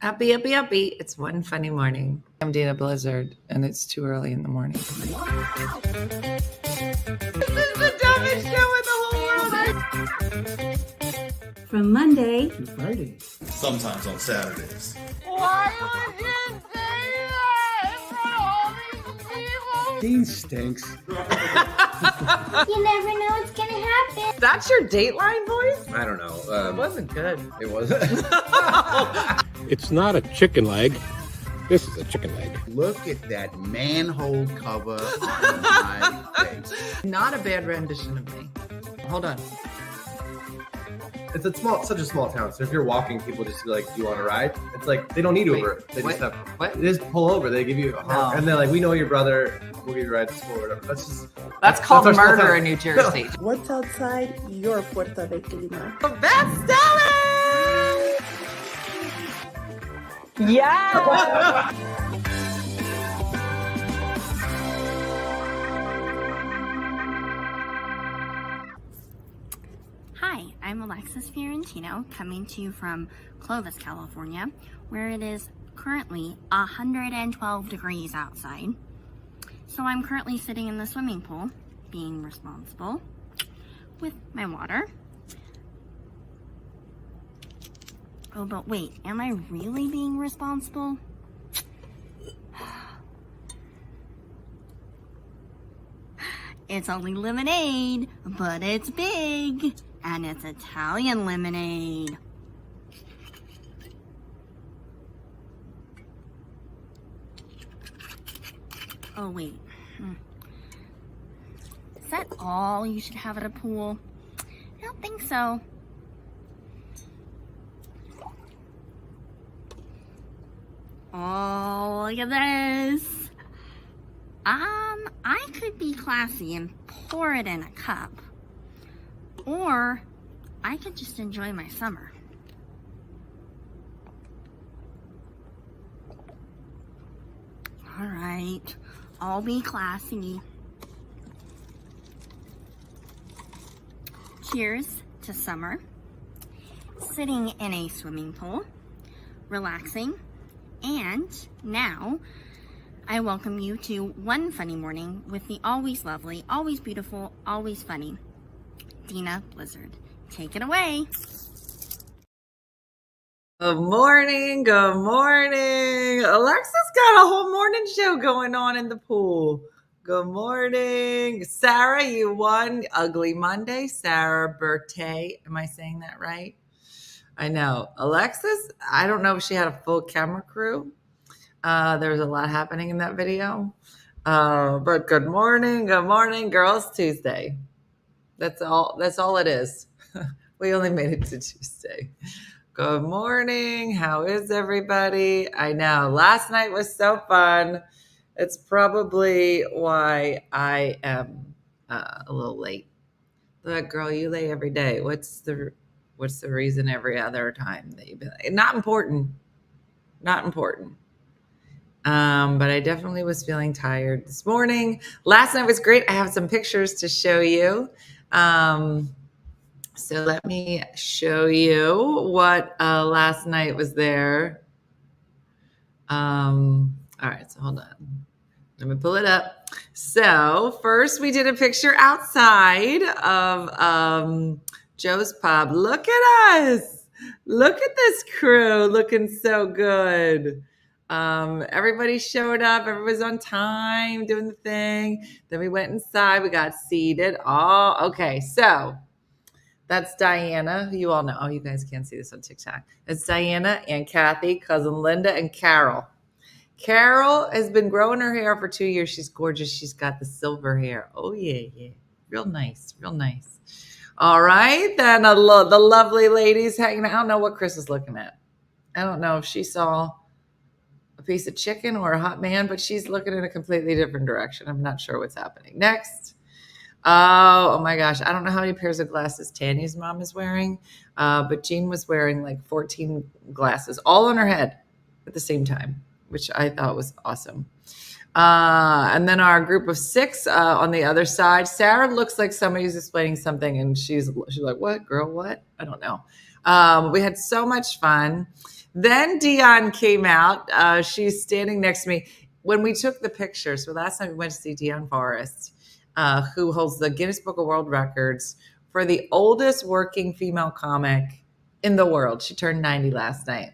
Happy, happy, happy. It's One Funny Morning. I'm Dana Blizzard, and it's too early in the morning. This is the dumbest show in the whole world. From Monday to Friday. Sometimes on Saturdays. Why would you say that in front of all these people? Dean stinks. You never know what's gonna happen. That's your Dateline voice? I don't know. It wasn't good. It wasn't. It's not a chicken leg. This is a chicken leg. Look at that manhole cover on my face. Not a bad rendition of me. Hold on. It's such a small town. So if you're walking, people just be like, "Do you want to ride?" It's like they don't need Uber. They what? just have. What? They just pull over. They give you a honk, No. and they're like, "We know your brother. We'll give you a ride to school or whatever." That's called our small murder town. in New Jersey. What's outside your Puerto Rico? Best-selling! Yeah! Hi, I'm Alexis Fiorentino, coming to you from Clovis, California, where it is currently 112 degrees outside. So I'm currently sitting in the swimming pool, being responsible with my water. Oh, but wait, am I really being responsible? It's only lemonade, but it's big, and it's Italian lemonade. Oh, wait. Is that all you should have at a pool? I don't think so. Oh, look at this. I could be classy and pour it in a cup. Or I could just enjoy my summer. All right, I'll be classy. Cheers to summer. Sitting in a swimming pool, relaxing, and now I welcome you to One Funny Morning with the always lovely, always beautiful, always funny Dana Blizzard. Take it away. Good morning. Good morning. Alexa's got a whole morning show going on in the pool. Good morning. Sarah, you won Ugly Monday. Sarah birthday. Am I saying that right? I know. Alexis, I don't know if she had a full camera crew. There was a lot happening in that video. But good morning, Girls Tuesday. That's all it is. We only made it to Tuesday. Good morning. How is everybody? I know. Last night was so fun. It's probably why I am a little late. But girl, you late every day. What's the reason every other time that you've been late? Not important. Not important. But I definitely was feeling tired this morning. Last night was great. I have some pictures to show you. So let me show you what last night was there. All right, so hold on. Let me pull it up. So first we did a picture outside of Joe's Pub. Look at us. Look at this crew looking so good. Everybody showed up. Everybody's on time doing the thing. Then we went inside. We got seated. Oh, okay. So that's Diana, who you all know. Oh, you guys can't see this on TikTok. It's Diana and Kathy, cousin Linda, and Carol. Carol has been growing her hair for 2 years. She's gorgeous. She's got the silver hair. Oh, yeah. Real nice. Real nice. All right. Then the lovely ladies hanging out. I don't know what Chris is looking at. I don't know if she saw a piece of chicken or a hot man, but she's looking in a completely different direction. I'm not sure what's happening. Next. Oh my gosh. I don't know how many pairs of glasses Tanya's mom is wearing, but Jean was wearing like 14 glasses all on her head at the same time, which I thought was awesome. And then our group of 6 on the other side. Sarah looks like somebody who's explaining something, and she's like, "What, girl? What?" I don't know. We had so much fun. Then Dion came out. She's standing next to me. When we took the picture, so last time we went to see Dion Forrest, who holds the Guinness Book of World Records for the oldest working female comic in the world. She turned 90 last night.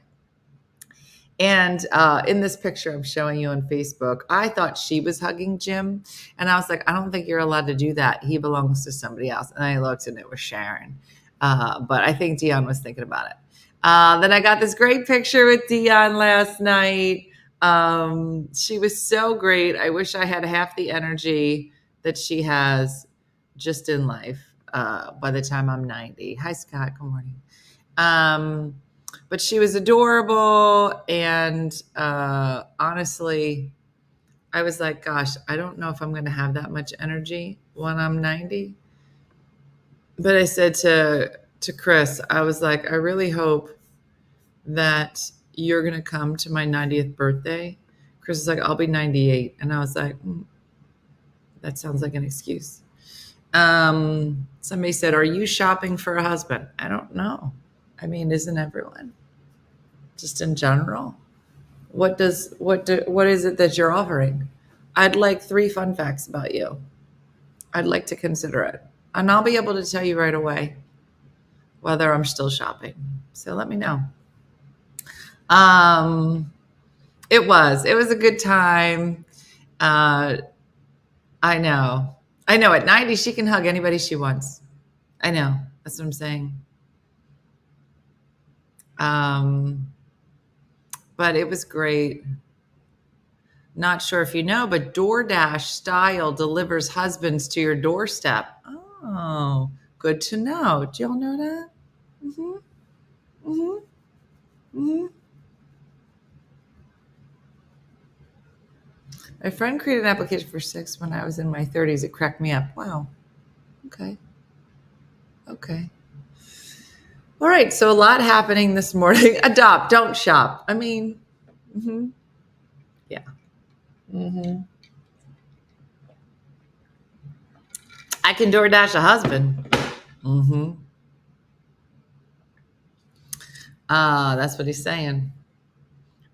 And in this picture I'm showing you on Facebook, I thought she was hugging Jim. And I was like, I don't think you're allowed to do that. He belongs to somebody else. And I looked and it was Sharon. But I think Dion was thinking about it. Then I got this great picture with Dion last night. She was so great. I wish I had half the energy that she has just in life by the time I'm 90. Hi, Scott. Good morning. But she was adorable. And honestly, I was like, gosh, I don't know if I'm going to have that much energy when I'm 90. But I said to Chris, I was like, I really hope that you're going to come to my 90th birthday. Chris is like, I'll be 98. And I was like, that sounds like an excuse. Somebody said, are you shopping for a husband? I don't know. I mean, isn't everyone? Just in general. What is it that you're offering? I'd like 3 fun facts about you. I'd like to consider it. And I'll be able to tell you right away whether I'm still shopping. So let me know. It was a good time. I know at 90, she can hug anybody she wants. I know. That's what I'm saying. But it was great. Not sure if you know, but DoorDash style delivers husbands to your doorstep. Oh, good to know. Do y'all know that? My friend created an application for sex when I was in my 30s. It cracked me up. Wow. Okay. All right. So a lot happening this morning. Adopt, don't shop. I mean, yeah. I can DoorDash a husband. That's what he's saying.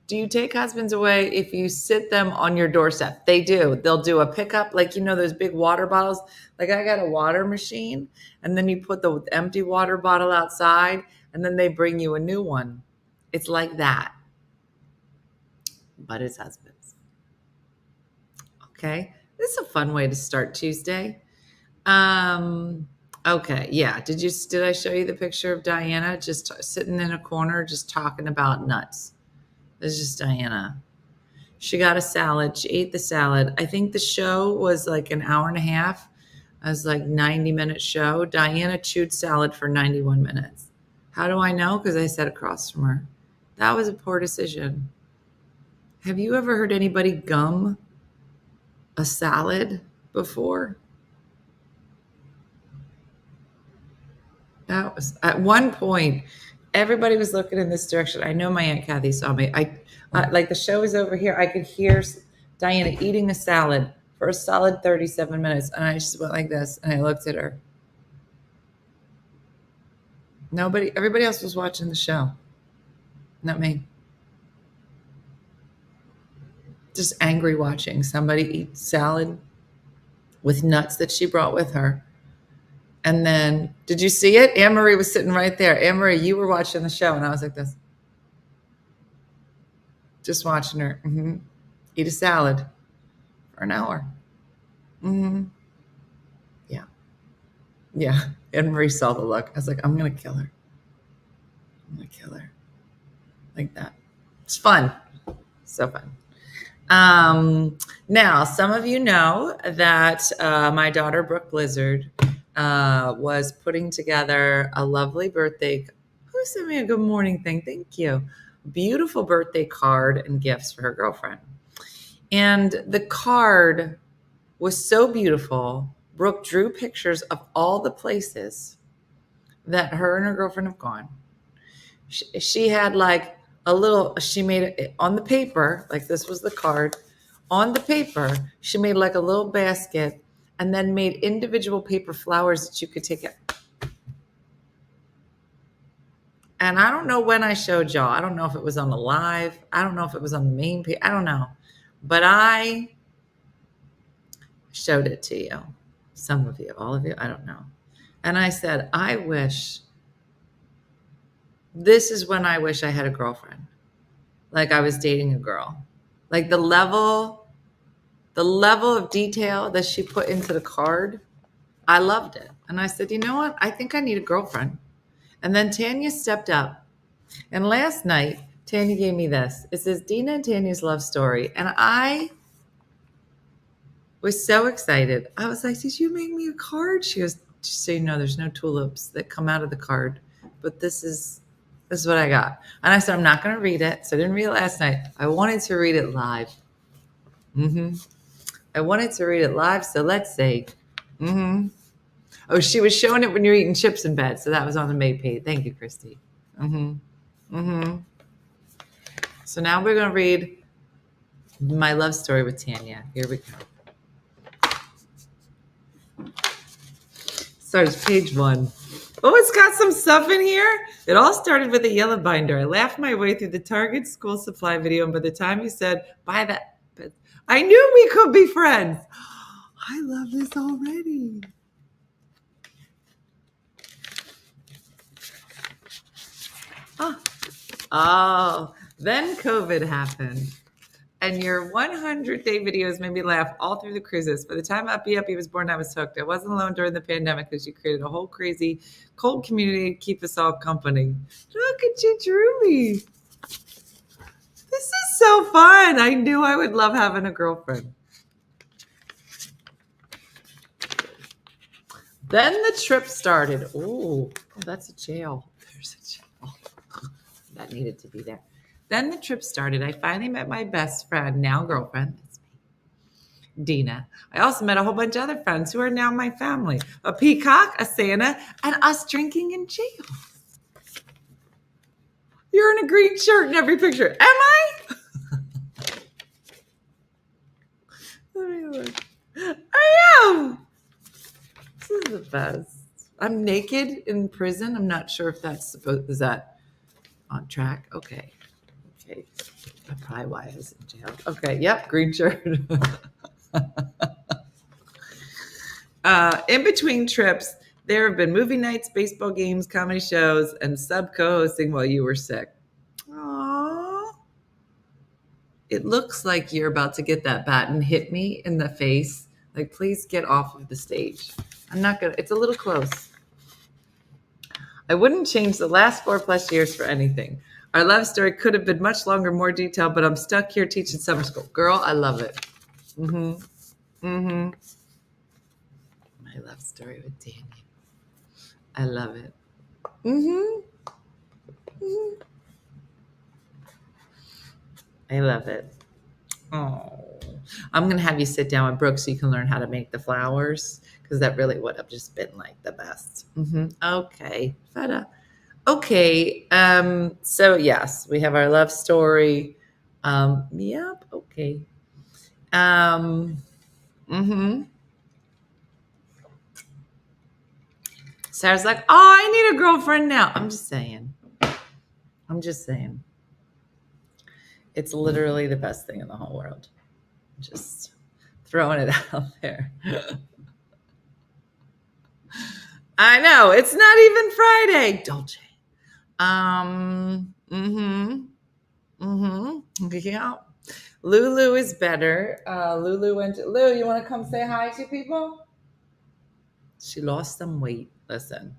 Do you take husbands away if you sit them on your doorstep? They do. They'll do a pickup, like, those big water bottles. Like, I got a water machine, and then you put the empty water bottle outside, and then they bring you a new one. It's like that. But it's husbands. Okay. This is a fun way to start Tuesday. Okay. Yeah. Did I show you the picture of Diana just sitting in a corner, just talking about nuts? This is just Diana. She got a salad. She ate the salad. I think the show was like an hour and a half. It was like 90-minute show. Diana chewed salad for 91 minutes. How do I know? Because I sat across from her. That was a poor decision. Have you ever heard anybody gum a salad before? That was at one point. Everybody was looking in this direction. I know my Aunt Kathy saw me. I like the show was over here. I could hear Diana eating a salad for a solid 37 minutes. And I just went like this and I looked at her. Everybody else was watching the show. Not me. Just angry watching somebody eat salad with nuts that she brought with her. And then, did you see it? Anne-Marie was sitting right there. Anne-Marie, you were watching the show, and I was like this. Just watching her eat a salad for an hour. Yeah. Anne-Marie saw the look. I was like, I'm going to kill her. Like that. It's fun. So fun. Now, some of you know that my daughter, Brooke Blizzard, was putting together a lovely birthday. Who sent me a good morning thing? Thank you. Beautiful birthday card and gifts for her girlfriend. And the card was so beautiful. Brooke drew pictures of all the places that her and her girlfriend have gone. She had like she made it on the paper, like this was the card. On the paper, she made like a little basket and then made individual paper flowers that you could take out. And I don't know when I showed y'all. I don't know if it was on the live. I don't know if it was on the main page. I don't know. But I showed it to you. Some of you, all of you, I don't know. And I said, this is when I wish I had a girlfriend. Like I was dating a girl. Like the level of detail that she put into the card, I loved it. And I said, you know what? I think I need a girlfriend. And then Tanya stepped up. And last night, Tanya gave me this. It says Dina and Tanya's love story. And I was so excited. I was like, did you make me a card? She goes, just so you know, there's no tulips that come out of the card. But this is what I got. And I said, I'm not going to read it. So I didn't read it last night. I wanted to read it live. I wanted to read it live. So let's see. Oh, she was showing it when you're eating chips in bed. So that was on the May page. Thank you, Christy. So now we're going to read my love story with Tanya. Here we go. Starts page 1. Oh, it's got some stuff in here. It all started with a yellow binder. I laughed my way through the Target school supply video, and by the time you said, buy that, I knew we could be friends. I love this already. Oh, then COVID happened. And your 100-day videos made me laugh all through the cruises. By the time Uppy was born, I was hooked. I wasn't alone during the pandemic because you created a whole crazy cold community to keep us all company. Look at you, drew me. This is so fun. I knew I would love having a girlfriend. Then the trip started. Oh, that's a jail. There's a jail. That needed to be there. Then the trip started. I finally met my best friend, now girlfriend, that's me, Dina. I also met a whole bunch of other friends who are now my family. A peacock, a Santa, and us drinking in jail. You're in a green shirt in every picture. Am I? Let me look. I am. This is the best. I'm naked in prison. I'm not sure if that's is that on track? Okay. That's probably why I was in jail. Okay, yep, green shirt. In between trips, there have been movie nights, baseball games, comedy shows, and sub co-hosting while you were sick. Aww. It looks like you're about to get that bat and hit me in the face. Like, please get off of the stage. I'm not gonna, it's a little close. I wouldn't change the last 4+ years for anything. Our love story could have been much longer, more detailed, but I'm stuck here teaching summer school. Girl, I love it. My love story with Daniel. I love it. I love it. Oh, I'm going to have you sit down with Brooke so you can learn how to make the flowers, because that really would have just been like the best. Okay, Feta. Okay, so yes, we have our love story. Yep, okay. Sarah's like, oh, I need a girlfriend now. I'm just saying. It's literally the best thing in the whole world. Just throwing it out there. I know, it's not even Friday. Dolce. Yeah. Lulu is better. Lulu went to, Lou, you want to come say hi to people? She lost some weight. Listen,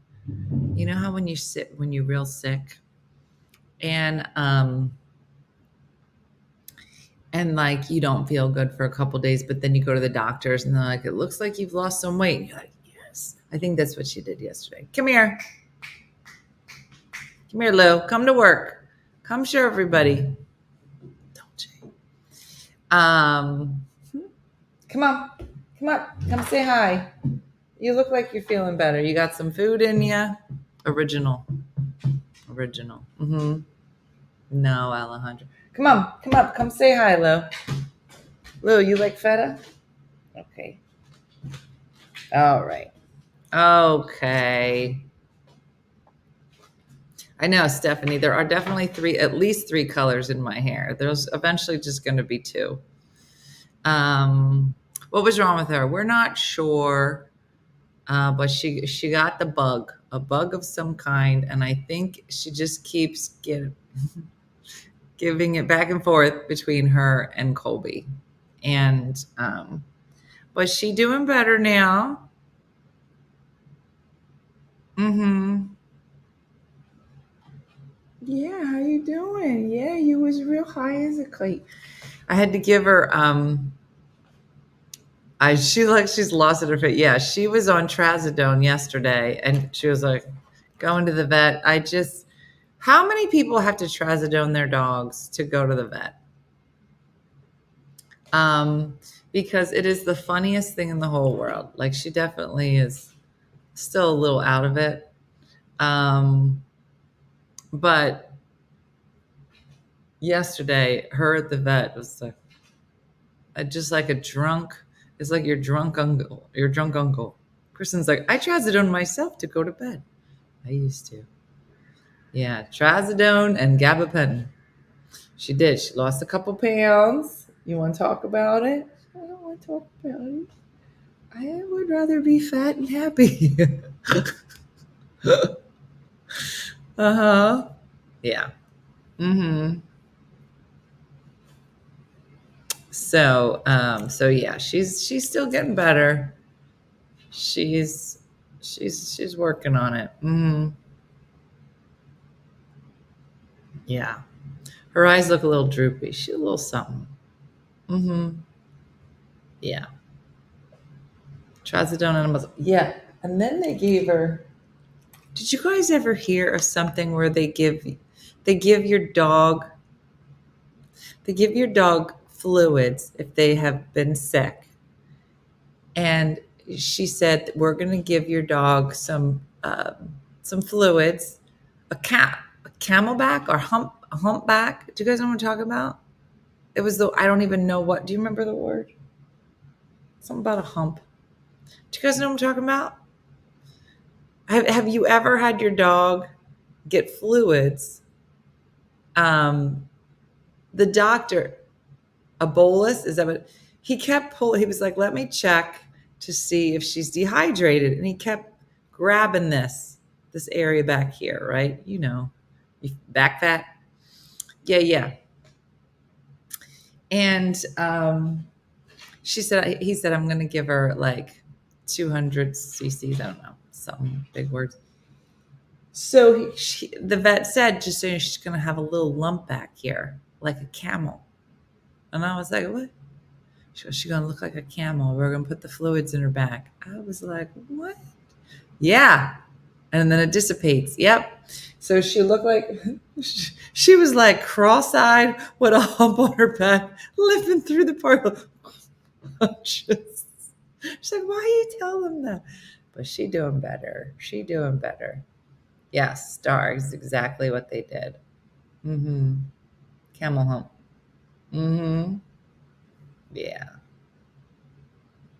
you know how when you're real sick and like you don't feel good for a couple days, but then you go to the doctors and they're like, it looks like you've lost some weight. And you're like, yes. I think that's what she did yesterday. Come here. Come here, Lou. Come to work. Come show everybody. Don't you? Come on. Come up. Come say hi. You look like you're feeling better. You got some food in you. Original. No, Alejandro. Come on. Come up. Come say hi, Lou. Lou, you like feta? Okay. All right. Okay. I know, Stephanie, there are definitely at least three colors in my hair. There's eventually just going to be two. What was wrong with her? We're not sure, but she got the bug, a bug of some kind, and I think she just keeps giving it back and forth between her and Colby. And but she doing better now. Mm-hmm. Yeah, how you doing? Yeah, you was real high as a kite. I had to give her she's lost it her fit. Yeah, she was on trazodone yesterday and she was like going to the vet. How many people have to trazodone their dogs to go to the vet? Because it is the funniest thing in the whole world. Like, she definitely is still a little out of it. But yesterday, her at the vet was like, just like a drunk. It's like your drunk uncle. Your drunk uncle. Kristen's like, I trazodone myself to go to bed. I used to. Yeah, trazodone and gabapentin. She did. She lost a couple pounds. You want to talk about it? I don't want to talk about it. I would rather be fat and happy. Uh-huh. Yeah. Mm-hmm. So yeah, she's still getting better. She's working on it. Mm-hmm. Yeah. Her eyes look a little droopy. She's a little something. Mm-hmm. Yeah. Trazodone and muscle. Yeah. And then they gave her. Did you guys ever hear of something where they give your dog fluids if they have been sick? And she said, we're going to give your dog some fluids, a camelback or a humpback. Do you guys know what I'm talking about? It was I don't even know what. Do you remember the word? Something about a hump. Do you guys know what I'm talking about? Have you ever had your dog get fluids? The doctor, a bolus, is that what he kept pulling? He was like, let me check to see if she's dehydrated. And he kept grabbing this area back here, right? You know, back fat. Yeah. And he said, I'm going to give her like 200 cc's. I don't know, some big words. So the vet said, just so she's going to have a little lump back here, like a camel. And I was like, what? She goes, she's going to look like a camel. We're going to put the fluids in her back. I was like, what? Yeah. And then it dissipates. Yep. So she looked like, she was like cross-eyed with a hump on her back, living through the park. She's like, why you tell them that? But she doing better. Yes, stars, exactly what they did. Mm-hmm. Camel hump. Mm-hmm. Yeah.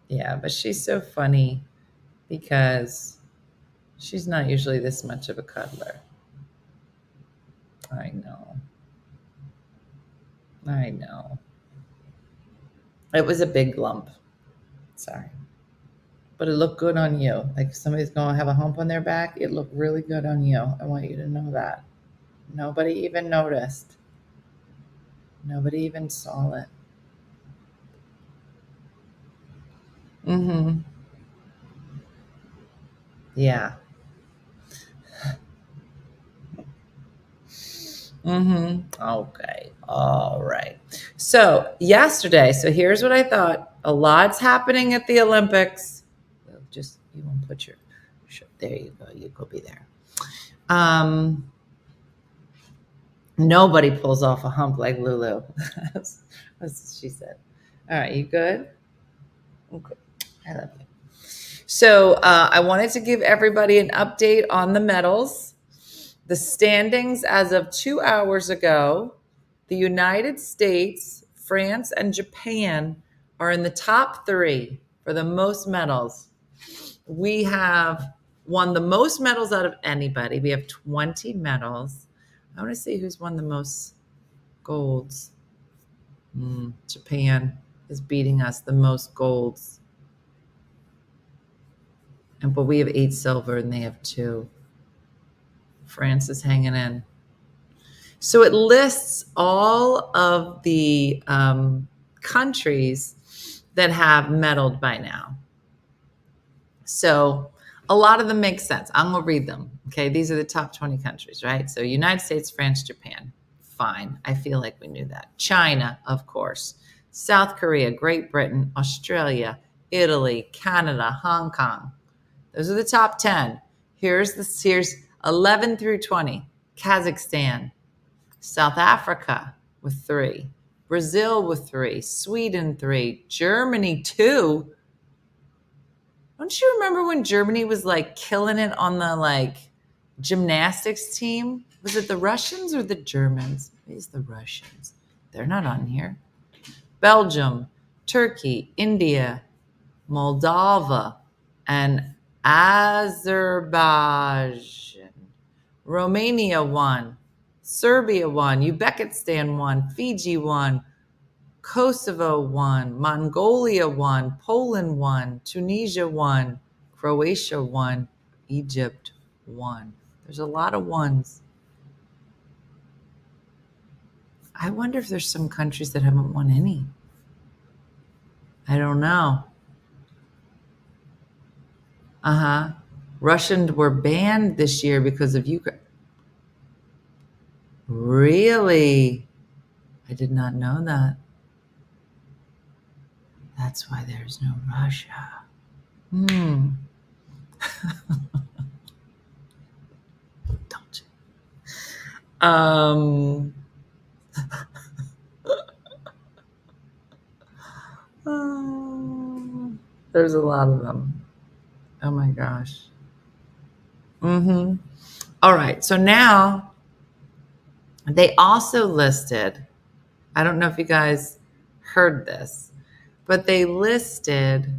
Yeah, but she's so funny because she's not usually this much of a cuddler. I know. It was a big lump. Sorry. But it looked good on you. Like, if somebody's going to have a hump on their back, it looked really good on you. I want you to know that. Nobody even noticed. Nobody even saw it. Mm-hmm. Yeah. Mm-hmm. Okay. All right. So here's what I thought. A lot's happening at the Olympics. You want to put there you go. You go be there. Nobody pulls off a hump like Lulu. That's what she said. All right. You good? Okay. I love you. So I wanted to give everybody an update on the medals. The standings as of 2 hours ago, the United States, France, and Japan are in the top 3 for the most medals. We have won the most medals out of anybody. We have 20 medals. I want to see who's won the most golds. Japan is beating us the most golds. But we have 8 silver and they have 2. France is hanging in. So it lists all of the countries that have medaled by now. So a lot of them make sense. I'm going to read them. Okay, these are the top 20 countries, right? So United States, France, Japan. Fine. I feel like we knew that. China, of course. South Korea, Great Britain, Australia, Italy, Canada, Hong Kong. Those are the top 10. Here's 11 through 20. Kazakhstan, South Africa with 3, Brazil with 3, Sweden 3, Germany 2. Don't you remember when Germany was like killing it on the like gymnastics team? Was it the Russians or the Germans? It's the Russians. They're not on here. Belgium, Turkey, India, Moldova, and Azerbaijan. Romania won. Serbia won. Uzbekistan won. Fiji won. Kosovo won. Mongolia won. Poland won. Tunisia won. Croatia won. Egypt won. There's a lot of ones. I wonder if there's some countries that haven't won any. I don't know. Russians were banned this year because of Ukraine. Really? I did not know that. That's why there's no Russia. Don't you? There's a lot of them. Oh my gosh. All right. So now they also listed, I don't know if you guys heard this, but they listed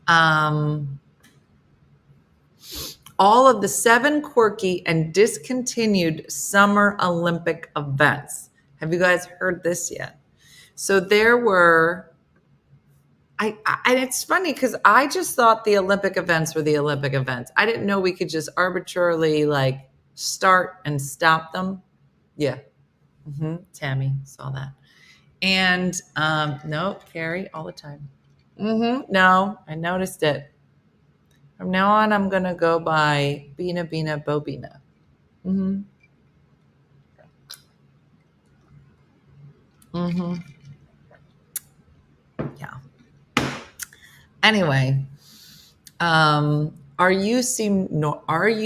all of the 7 quirky and discontinued Summer Olympic events. Have you guys heard this yet? So there were, and it's funny because I just thought the Olympic events were the Olympic events. I didn't know we could just arbitrarily like start and stop them. Yeah. Tammy saw that. And no, Carrie, all the time. No, I noticed it. From now on, I'm going to go by Bina Bina Bobina. Yeah. Anyway, are you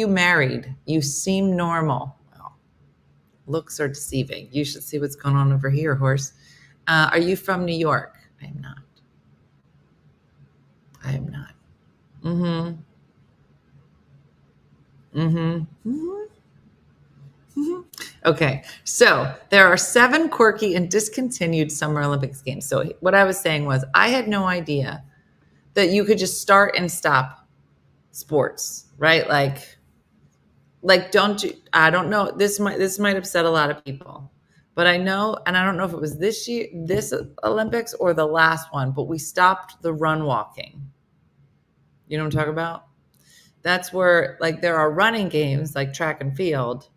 married? You seem normal. Well, looks are deceiving. You should see what's going on over here, horse. Are you from New York? I am not. Okay, so there are 7 quirky and discontinued Summer Olympics games. So what I was saying was I had no idea that you could just start and stop sports, right? Like I don't know. This might upset a lot of people, but I know, and I don't know if it was this Olympics or the last one, but we stopped the run walking. You know what I'm talking about? That's where like there are running games like track and field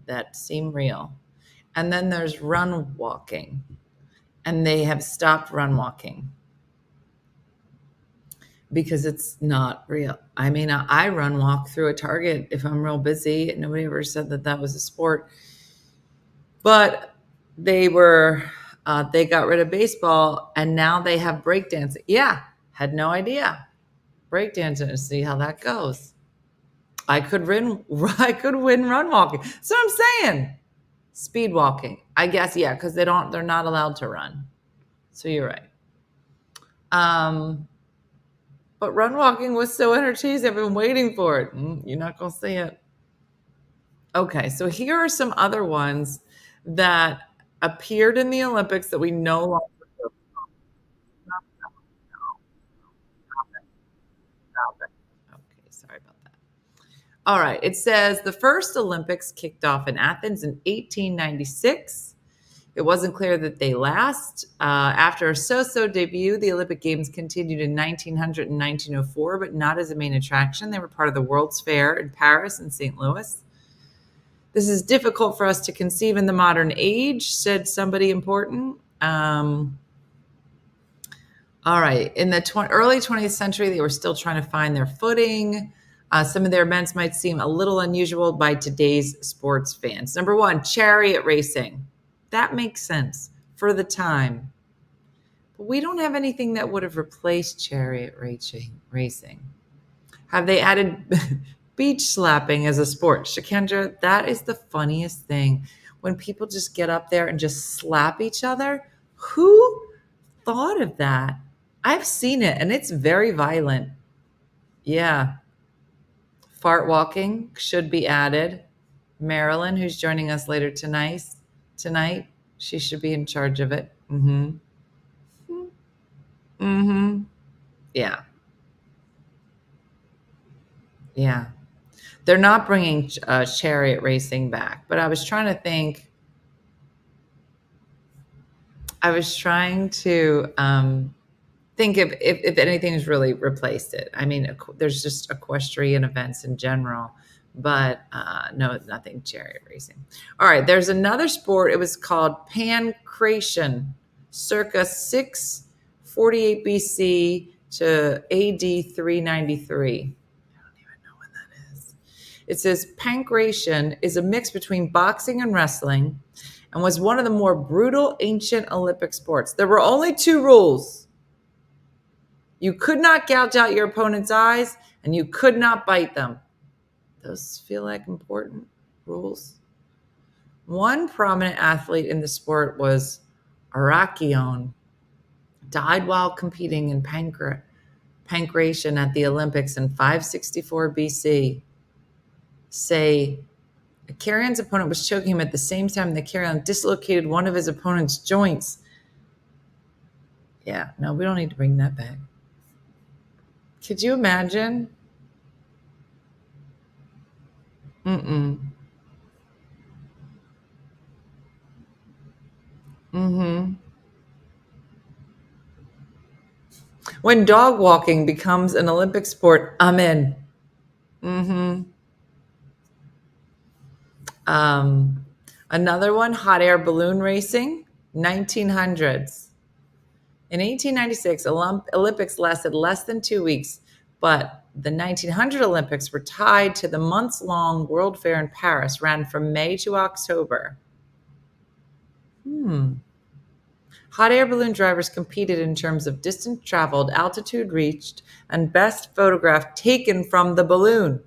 that seem real. And then there's run walking, and they have stopped run walking because it's not real. I mean, I run walk through a Target if I'm real busy. Nobody ever said that was a sport. But they got rid of baseball, and now they have breakdancing. Yeah, had no idea. Breakdancing, to see how that goes. I could win run walking. That's what I'm saying. Speed walking. I guess, yeah, because they're not allowed to run. So you're right. But run walking was so entertaining. I've been waiting for it. You're not going to see it. Okay, so here are some other ones that appeared in the Olympics that we no longer do. Stop it. Okay, sorry about All right. It says the first Olympics kicked off in Athens in 1896. It wasn't clear that they last. After a so-so debut, the Olympic Games continued in 1900 and 1904, but not as a main attraction. They were part of the World's Fair in Paris and St. Louis. This is difficult for us to conceive in the modern age, said somebody important. All right. In the early 20th century, they were still trying to find their footing. Some of their events might seem a little unusual by today's sports fans. Number one, chariot racing. That makes sense for the time. But we don't have anything that would have replaced chariot racing. Have they added beach slapping as a sport? Shakendra, that is the funniest thing. When people just get up there and just slap each other. Who thought of that? I've seen it, and it's very violent. Yeah. Fart walking should be added. Marilyn, who's joining us later tonight, she should be in charge of it. Yeah. Yeah. They're not bringing chariot racing back, but I was trying to think. I was trying to think if anything has really replaced it. I mean, there's just equestrian events in general, but no, nothing chariot racing. All right, there's another sport. It was called pancration, circa 648 BC to AD 393. It says pancration is a mix between boxing and wrestling and was one of the more brutal ancient Olympic sports. There were only 2 rules. You could not gouge out your opponent's eyes and you could not bite them. Those feel like important rules. One prominent athlete in the sport was Arakion, died while competing in pancration at the Olympics in 564 BC. Say, Carrion's opponent was choking him at the same time that Carrion dislocated one of his opponent's joints. Yeah, no, we don't need to bring that back. Could you imagine? When dog walking becomes an Olympic sport, I'm in. Another one, hot air balloon racing, 1900s. In 1896, Olympics lasted less than 2 weeks, but the 1900 Olympics were tied to the months-long World Fair in Paris, ran from May to October. Hot air balloon drivers competed in terms of distance traveled, altitude reached, and best photograph taken from the balloon.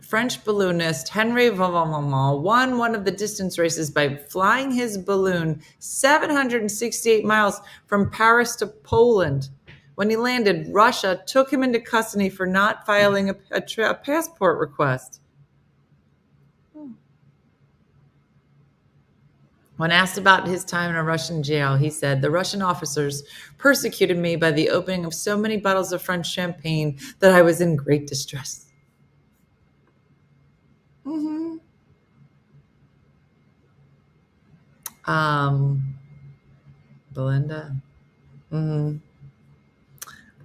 French balloonist Henri Vauban won one of the distance races by flying his balloon 768 miles from Paris to Poland. When he landed, Russia took him into custody for not filing a passport request. When asked about his time in a Russian jail, he said, "The Russian officers persecuted me by the opening of so many bottles of French champagne that I was in great distress." Belinda.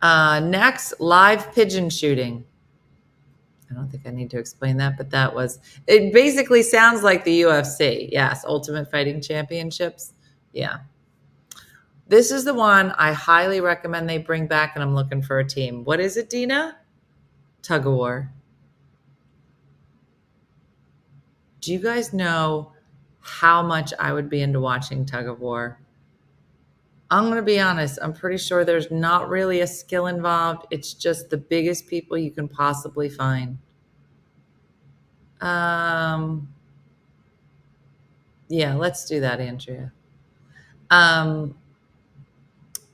Next, live pigeon shooting. I don't think I need to explain that, but it basically sounds like the UFC. Yes, Ultimate Fighting Championships. Yeah. This is the one I highly recommend they bring back, and I'm looking for a team. What is it, Dina? Tug of war. Do you guys know how much I would be into watching tug of war? I'm going to be honest. I'm pretty sure there's not really a skill involved. It's just the biggest people you can possibly find. Yeah, let's do that, Andrea.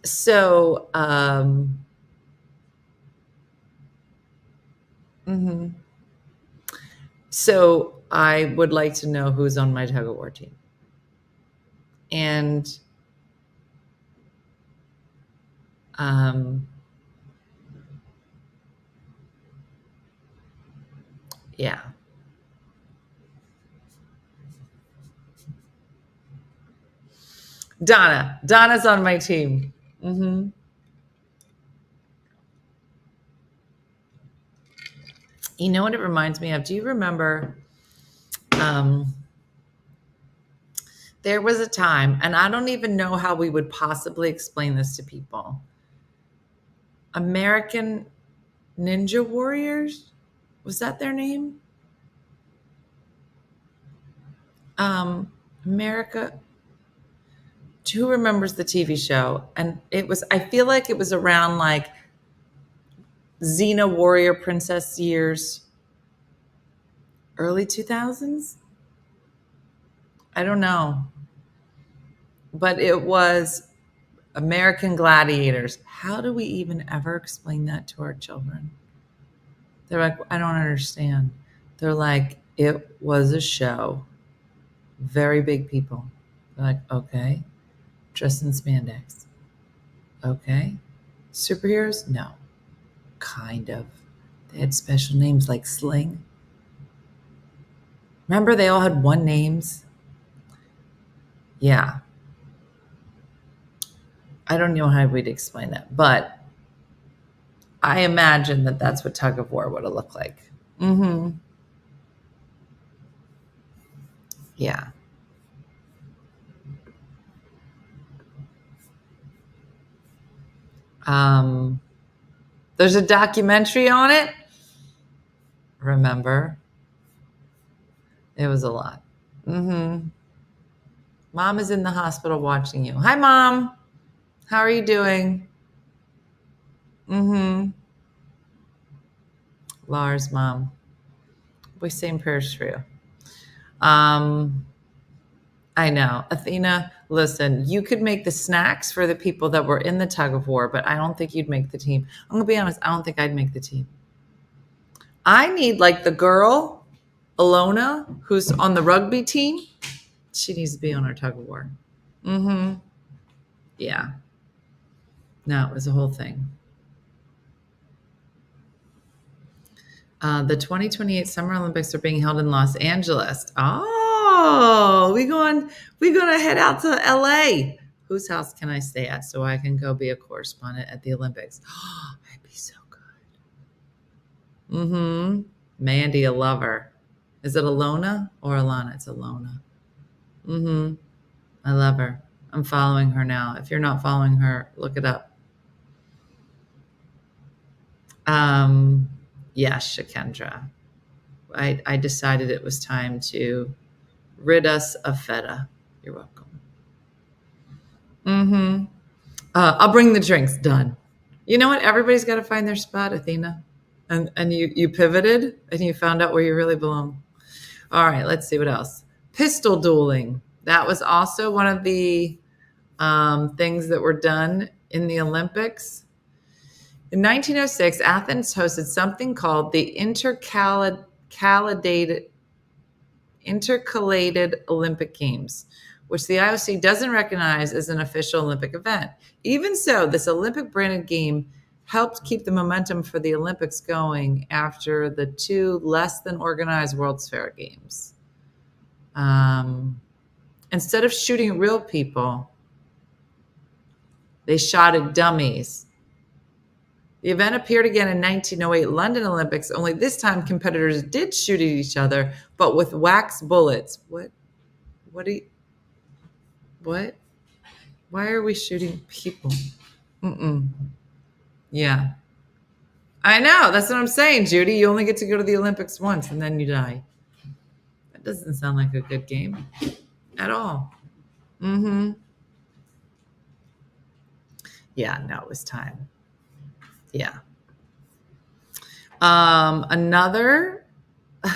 So I would like to know who's on my tug of war team. And Yeah. Donna's on my team. Mm-hmm. You know what it reminds me of? Do you remember there was a time, and I don't even know how we would possibly explain this to people. American Ninja Warriors? Was that their name? America. Who remembers the TV show? And it was, I feel like it was around like Xena Warrior Princess years, early 2000s? I don't know. But it was American Gladiators. How do we even ever explain that to our children? They're like, I don't understand. They're like, it was a show. Very big people. They're like, okay. Dressed in spandex. Okay. Superheroes? No. Kind of. They had special names like Sling. Remember they all had one names? Yeah. I don't know how we'd explain that, but I imagine that that's what tug of war would have looked like. Mm-hmm. Yeah. There's a documentary on it. Remember? It was a lot. Mm-hmm. Mom is in the hospital watching you. Hi, Mom. How are you doing? Mm-hmm. Lars, Mom. We say prayers for you. I know. Athena, listen, you could make the snacks for the people that were in the tug of war, but I don't think you'd make the team. I'm going to be honest. I don't think I'd make the team. I need like the girl, Alona, who's on the rugby team. She needs to be on our tug of war. Mm-hmm. Yeah. No, it was a whole thing. The 2028 Summer Olympics are being held in Los Angeles. Oh, we're gonna head out to LA. Whose house can I stay at so I can go be a correspondent at the Olympics? Oh, that'd be so good. Mm-hmm. Mandy, a lover. Is it Alona or Alana? It's Alona. Mm-hmm. I love her. I'm following her now. If you're not following her, look it up. Yes, Shakendra. I decided it was time to rid us of feta. You're welcome. Mm-hmm. I'll bring the drinks. Done. You know what? Everybody's got to find their spot, Athena. And you pivoted and you found out where you really belong. All right, let's see what else. Pistol dueling. That was also one of the things that were done in the Olympics. In 1906, Athens hosted something called the Intercalated Olympic Games, which the IOC doesn't recognize as an official Olympic event. Even so, this Olympic branded game helped keep the momentum for the Olympics going after the two less than organized World's Fair Games. Instead of shooting at real people, they shot at dummies. The event appeared again in 1908 London Olympics, only this time competitors did shoot at each other, but with wax bullets. What? Why are we shooting people? Yeah. I know. That's what I'm saying, Judy. You only get to go to the Olympics once and then you die. That doesn't sound like a good game at all. Mm-hmm. Yeah, no, it was time. Yeah. Another, I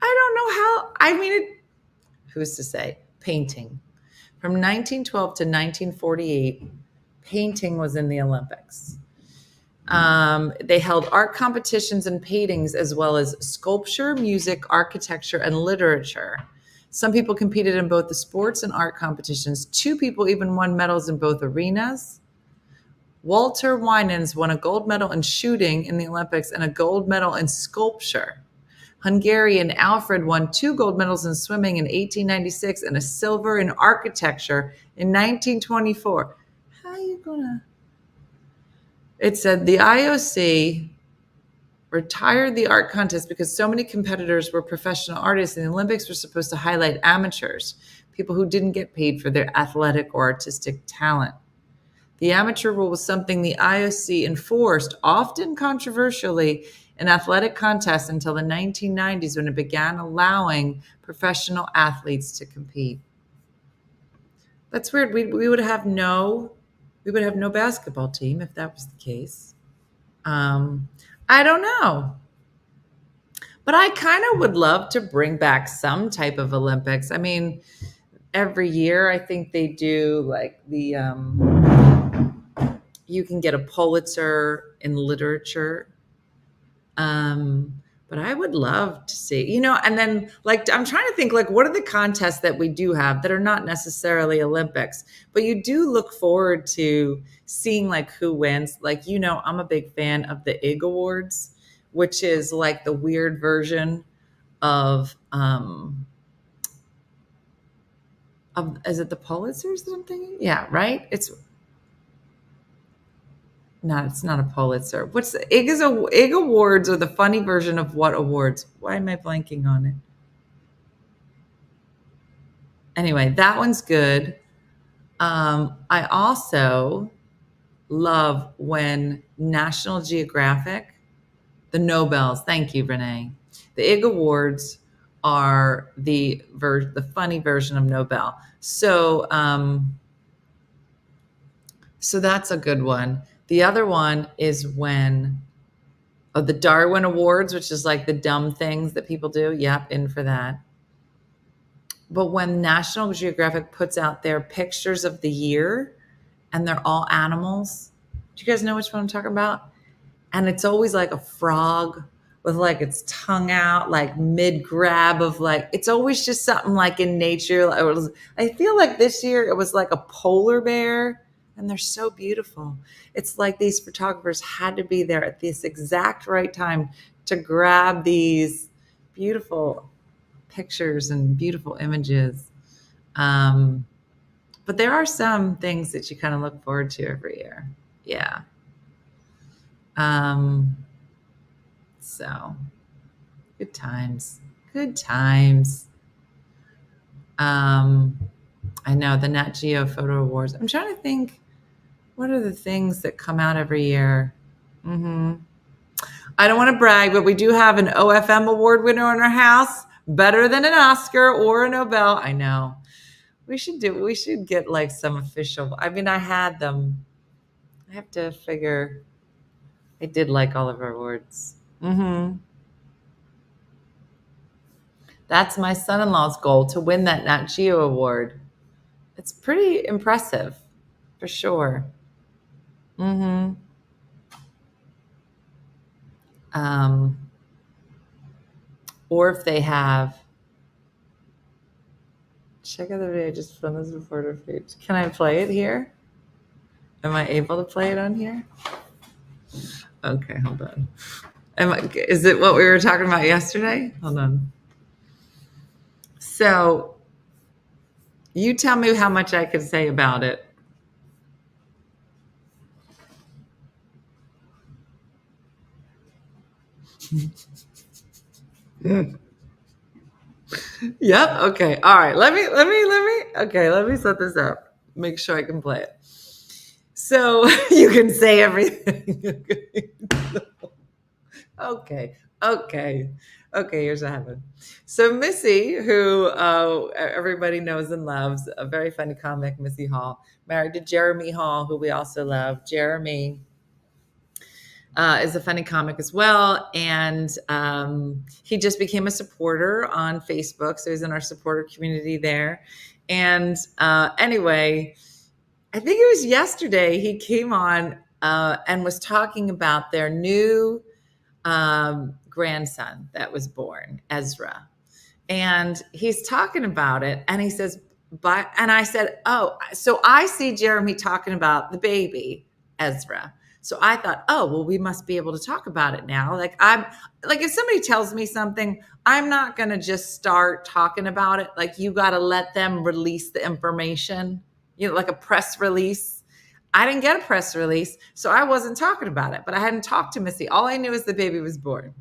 don't know how, who's to say? Painting. From 1912 to 1948, painting was in the Olympics. They held art competitions and paintings as well as sculpture, music, architecture, and literature. Some people competed in both the sports and art competitions. 2 people even won medals in both arenas. Walter Winans won a gold medal in shooting in the Olympics and a gold medal in sculpture. Hungarian Alfred won 2 gold medals in swimming in 1896 and a silver in architecture in 1924. How are you gonna? It said the IOC retired the art contest because so many competitors were professional artists, and the Olympics were supposed to highlight amateurs, people who didn't get paid for their athletic or artistic talent. The amateur rule was something the IOC enforced, often controversially, in athletic contests until the 1990s, when it began allowing professional athletes to compete. That's weird. We would have no basketball team if that was the case. I don't know. But I kind of would love to bring back some type of Olympics. I mean, every year I think they do like the you can get a Pulitzer in literature. But I would love to see, and then like I'm trying to think like what are the contests that we do have that are not necessarily Olympics, but you do look forward to seeing like who wins. Like, I'm a big fan of the IG Awards, which is like the weird version of is it the Pulitzers that I'm thinking? Yeah, right? It's not a Pulitzer. What's the IG Awards, or the funny version of what awards? Why am I blanking on it? Anyway, that one's good. I also love when National Geographic, the Nobels, thank you, Renee. The IG Awards are the funny version of Nobel. So that's a good one. The other one is when the Darwin Awards, which is like the dumb things that people do. Yep, in for that. But when National Geographic puts out their pictures of the year and they're all animals, do you guys know which one I'm talking about? And it's always like a frog with like its tongue out, like mid grab of like, it's always just something like in nature. I feel like this year it was like a polar bear, and they're so beautiful. It's like these photographers had to be there at this exact right time to grab these beautiful pictures and beautiful images. But there are some things that you kind of look forward to every year. Yeah. So good times. I know the Nat Geo Photo Awards. I'm trying to think, what are the things that come out every year? I don't want to brag, but we do have an OFM award winner in our house. Better than an Oscar or a Nobel. I know. We should get like some official. I mean, I had them. I have to figure. I did like all of our awards. That's my son-in-law's goal, to win that Nat Geo award. It's pretty impressive, for sure. Or if they have, check out the video. Just filmed this reporter page. Can I play it here? Am I able to play it on here? Okay, hold on. Is it what we were talking about yesterday? Hold on. So you tell me how much I could say about it. Yep. Okay. All right. Let me set this up. Make sure I can play it. So you can say everything. Okay. Here's what happened. So Missy, who everybody knows and loves, a very funny comic, Missy Hall, married to Jeremy Hall, who we also love. Jeremy is a funny comic as well. And he just became a supporter on Facebook. So he's in our supporter community there. And anyway, I think it was yesterday he came on and was talking about their new grandson that was born, Ezra. And he's talking about it. And he says, and I said, oh, so I see Jeremy talking about the baby, Ezra. So I thought, oh, well, we must be able to talk about it now. Like if somebody tells me something, I'm not going to just start talking about it. Like you got to let them release the information, like a press release. I didn't get a press release, so I wasn't talking about it, but I hadn't talked to Missy. All I knew is the baby was born.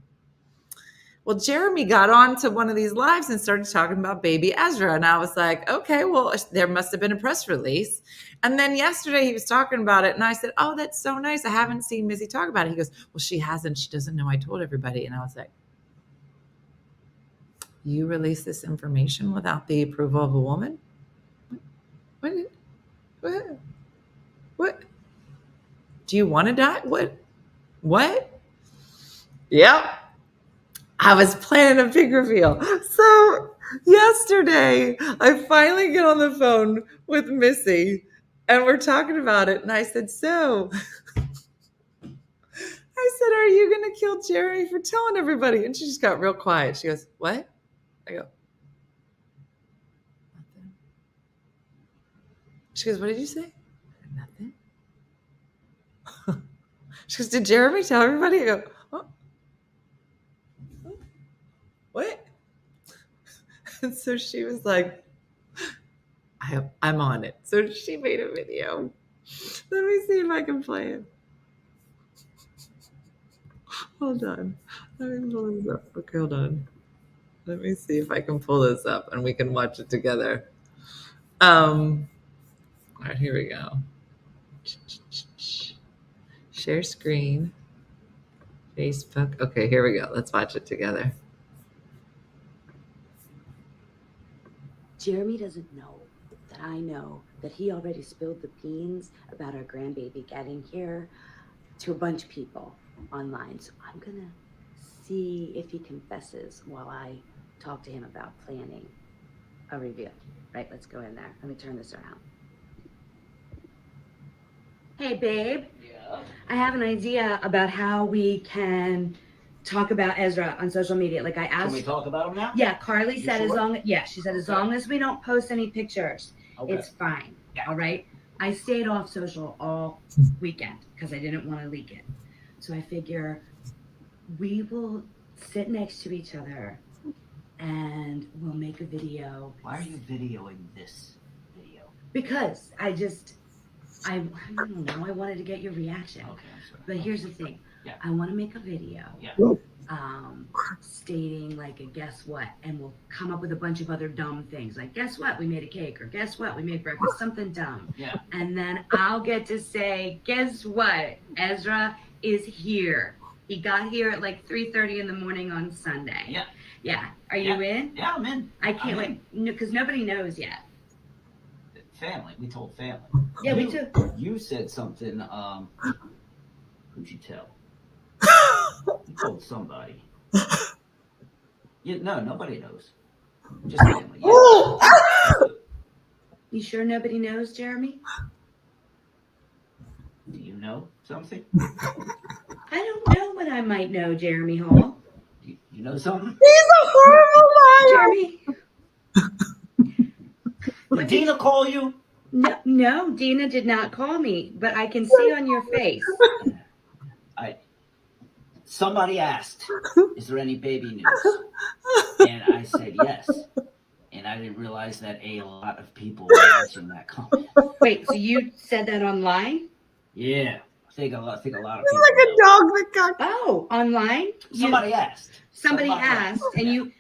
Well, Jeremy got on to one of these lives and started talking about baby Ezra. And I was like, okay, well, there must have been a press release. And then yesterday he was talking about it. And I said, oh, that's so nice. I haven't seen Missy talk about it. He goes, well, she hasn't. She doesn't know I told everybody. And I was like, you release this information without the approval of a woman? What? Do you want to die? What? Yep. I was planning a big reveal. So yesterday, I finally get on the phone with Missy and we're talking about it. And I said, are you going to kill Jeremy for telling everybody? And she just got real quiet. She goes, what? I go, nothing. She goes, what did you say? Nothing. She goes, did Jeremy tell everybody? I go, oh. What? And so she was like, I'm on it. So she made a video. Let me see if I can play it. Hold on. Let me pull this up. Okay, hold on. Let me see if I can pull this up and we can watch it together. All right, here we go. Share screen. Facebook. Okay, here we go. Let's watch it together. Jeremy doesn't know that I know that he already spilled the beans about our grandbaby getting here to a bunch of people online. So I'm gonna see if he confesses while I talk to him about planning a reveal. Right, let's go in there. Let me turn this around. Hey, babe. Yeah? I have an idea about how we can talk about Ezra on social media. Like I asked. Can we talk about him now? Yeah, Carly said sure? She said as long as we don't post any pictures, it's fine. Yeah. All right. I stayed off social all weekend because I didn't want to leak it. So I figure we will sit next to each other and we'll make a video. Why are you videoing this video? Because I don't know. I wanted to get your reaction. Okay, I'm sorry. But here's the thing. Yeah. I want to make a video. Yeah. Stating like a guess what, and we'll come up with a bunch of other dumb things like guess what, we made a cake, or guess what, we made breakfast, something dumb. Yeah. And then I'll get to say, guess what, Ezra is here. He got here at like 3:30 in the morning on Sunday. Yeah. Yeah. Are you in? Yeah, I'm in. I can't wait because nobody knows yet. Family. We told family. Yeah, we too. You said something. Who'd you tell? You told somebody. No, nobody knows. Just family. Yeah. You sure nobody knows, Jeremy? Do you know something? I don't know what I might know, Jeremy Hall. You know something? He's a horrible liar. Jeremy. Did Dina call you? No, Dina did not call me, but I can see on your face. Somebody asked, is there any baby news? And I said yes. And I didn't realize that a lot of people were watching that comment. Wait, so you said that online? Yeah. I think a lot of people. It's like a dog that got. Oh, online? Somebody asked. Somebody asked, and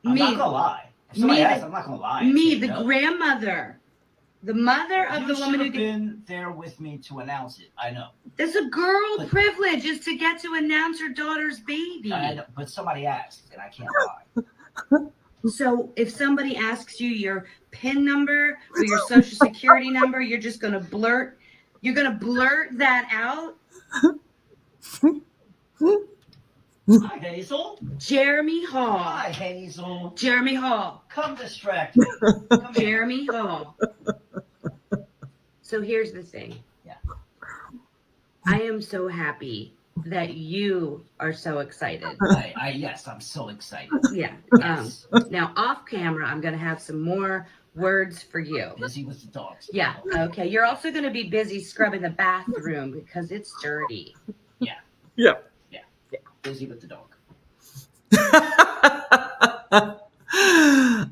I'm not gonna lie. If somebody asked, I'm not gonna lie. The grandmother, the mother of the woman who been there with me to announce it. I know. That's a girl privilege, is to get to announce her daughter's baby. I know, but somebody asked, and I can't lie. So if somebody asks you your PIN number or your social security number, you're just gonna blurt. You're gonna blurt that out. Hi, Hazel. Jeremy Hall. Hi, Hazel. Jeremy Hall. Come distract me. Come Jeremy Hall. So here's the thing. Yeah. I am so happy that you are so excited. Yes, I'm so excited. Yeah. Yes. Now, off camera, I'm going to have some more words for you. Busy with the dogs. Yeah. Okay. You're also going to be busy scrubbing the bathroom because it's dirty. Yeah. Yeah. Busy with the dog.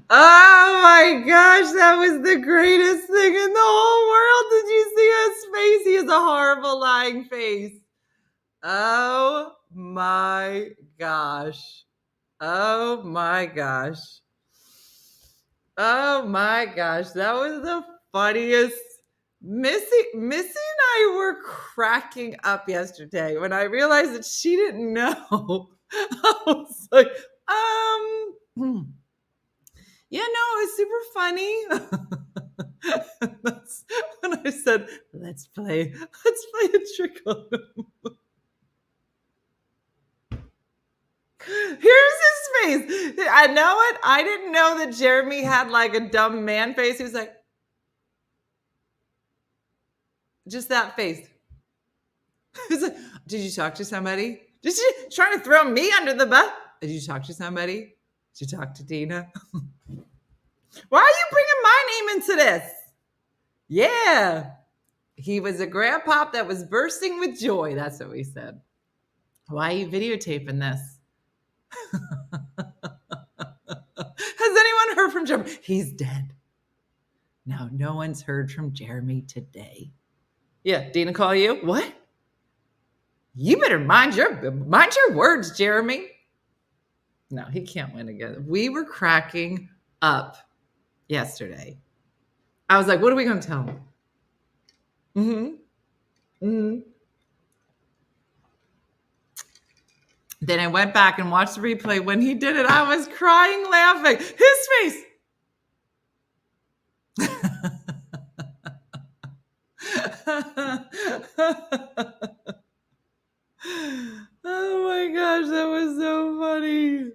Oh my gosh, that was the greatest thing in the whole world. Did you see his face? He has a horrible lying face. Oh my gosh. Oh my gosh. Oh my gosh. That was the funniest. Missy and I were cracking up yesterday when I realized that she didn't know. I was like, yeah, no, it was super funny. That's when I said, let's play a trick on him. Here's his face. I know it. I didn't know that Jeremy had like a dumb man face. He was like, just that face. He's like, did you talk to somebody? Did you trying to throw me under the bus? Did you talk to somebody? Did you talk to Dina? Why are you bringing my name into this? Yeah. He was a grandpop that was bursting with joy. That's what we said. Why are you videotaping this? Has anyone heard from Jeremy? He's dead. No, no one's heard from Jeremy today. Yeah, Dina call you? What? You better mind your words, Jeremy. No, he can't win again. We were cracking up yesterday. I was like, what are we going to tell him? Then I went back and watched the replay. When he did it, I was crying, laughing. His face. Oh my gosh, that was so funny.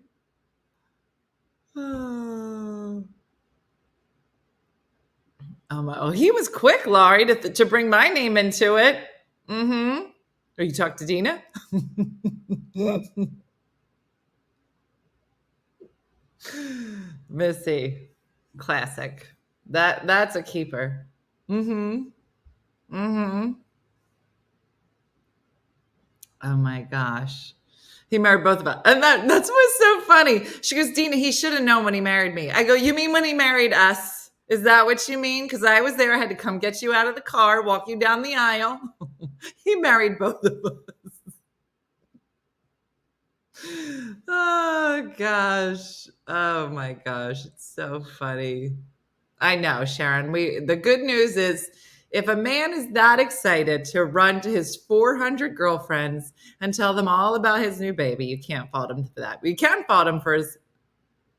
Oh, he was quick, Laurie, to bring my name into it. Or you talk to Dina? Missy, classic. That's a keeper. Oh my gosh. He married both of us. And that's what's so funny. She goes, Dina, he should have known when he married me. I go, you mean when he married us? Is that what you mean? Because I was there. I had to come get you out of the car, walk you down the aisle. He married both of us. Oh gosh. Oh my gosh. It's so funny. I know, Sharon. The good news is if a man is that excited to run to his 400 girlfriends and tell them all about his new baby, you can't fault him for that. You can fault him for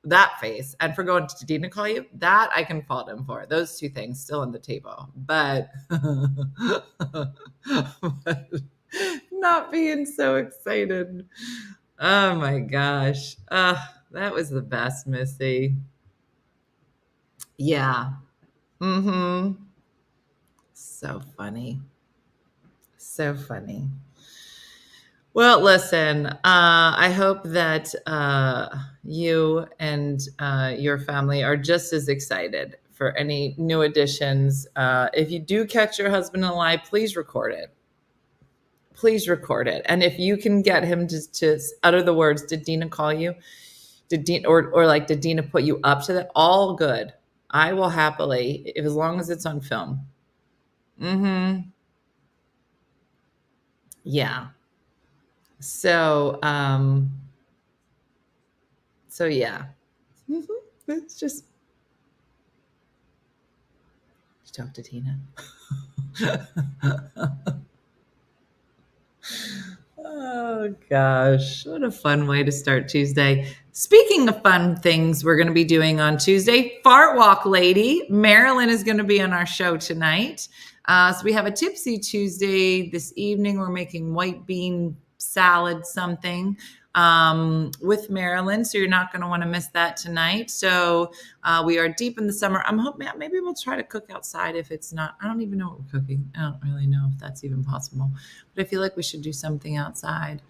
that face and for going to Dina call you. That I can fault him for. Those two things still on the table. But not being so excited. Oh my gosh. That was the best, Missy. Yeah. So funny. So funny. Well, listen, I hope that you and your family are just as excited for any new additions. If you do catch your husband alive, please record it. Please record it. And if you can get him to utter the words, did Dina call you? Did Dina, or like, did Dina put you up to that? All good. I will happily, as long as it's on film. Yeah. So yeah. It's just talk to Tina. Oh gosh, what a fun way to start Tuesday. Speaking of fun things we're going to be doing on Tuesday, Fart Walk Lady, Marilyn is going to be on our show tonight. So we have a Tipsy Tuesday this evening. We're making white bean salad something. with Marilyn. So you're not going to want to miss that tonight. So we are deep in the summer. I'm hoping maybe we'll try to cook outside if it's not. I don't even know what we're cooking. I don't really know if that's even possible. But I feel like we should do something outside.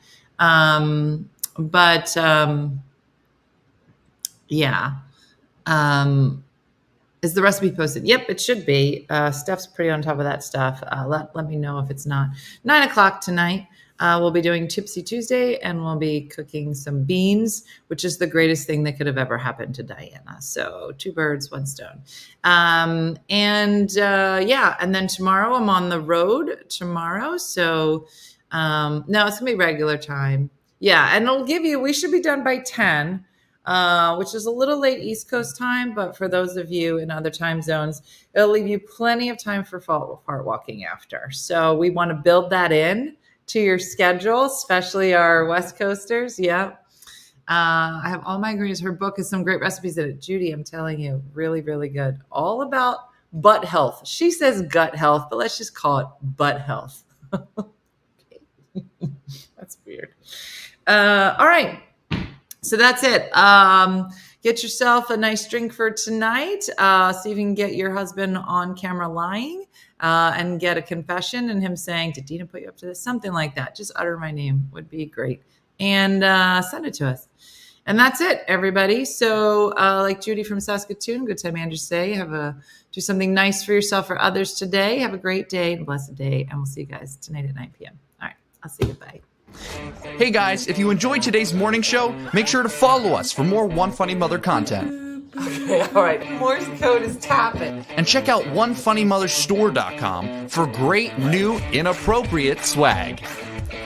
Yeah. Is the recipe posted? Yep, it should be. Steph's pretty on top of that stuff. Let me know if it's not. 9 o'clock tonight. We'll be doing Tipsy Tuesday, and we'll be cooking some beans, which is the greatest thing that could have ever happened to Diana. So 2 birds, 1 stone. And then tomorrow I'm on the road tomorrow. So no, it's gonna be regular time. Yeah, and it'll give you. We should be done by 10. Which is a little late East Coast time, but for those of you in other time zones, it'll leave you plenty of time for part walking after. So we want to build that in to your schedule, especially our West Coasters. Yeah. I have all my ingredients. Her book has some great recipes in it. Judy, I'm telling you, really, really good. All about butt health. She says gut health, but let's just call it butt health. That's weird. All right. So that's it. Get yourself a nice drink for tonight. See if you can get your husband on camera lying and get a confession and him saying, did Dina put you up to this? Something like that. Just utter my name would be great. And send it to us. And that's it, everybody. So like Judy from Saskatoon, good time, Andrew, say, do something nice for yourself or others today. Have a great day and blessed day. And we'll see you guys tonight at 9 p.m. All right. I'll see you. Bye. Hey guys, if you enjoyed today's morning show, make sure to follow us for more One Funny Mother content. Okay, all right. Morse code is tapping. And check out OneFunnyMotherStore.com for great new inappropriate swag.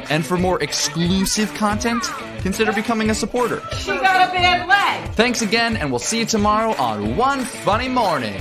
And for more exclusive content, consider becoming a supporter. She got a bad leg. Thanks again, and we'll see you tomorrow on One Funny Morning.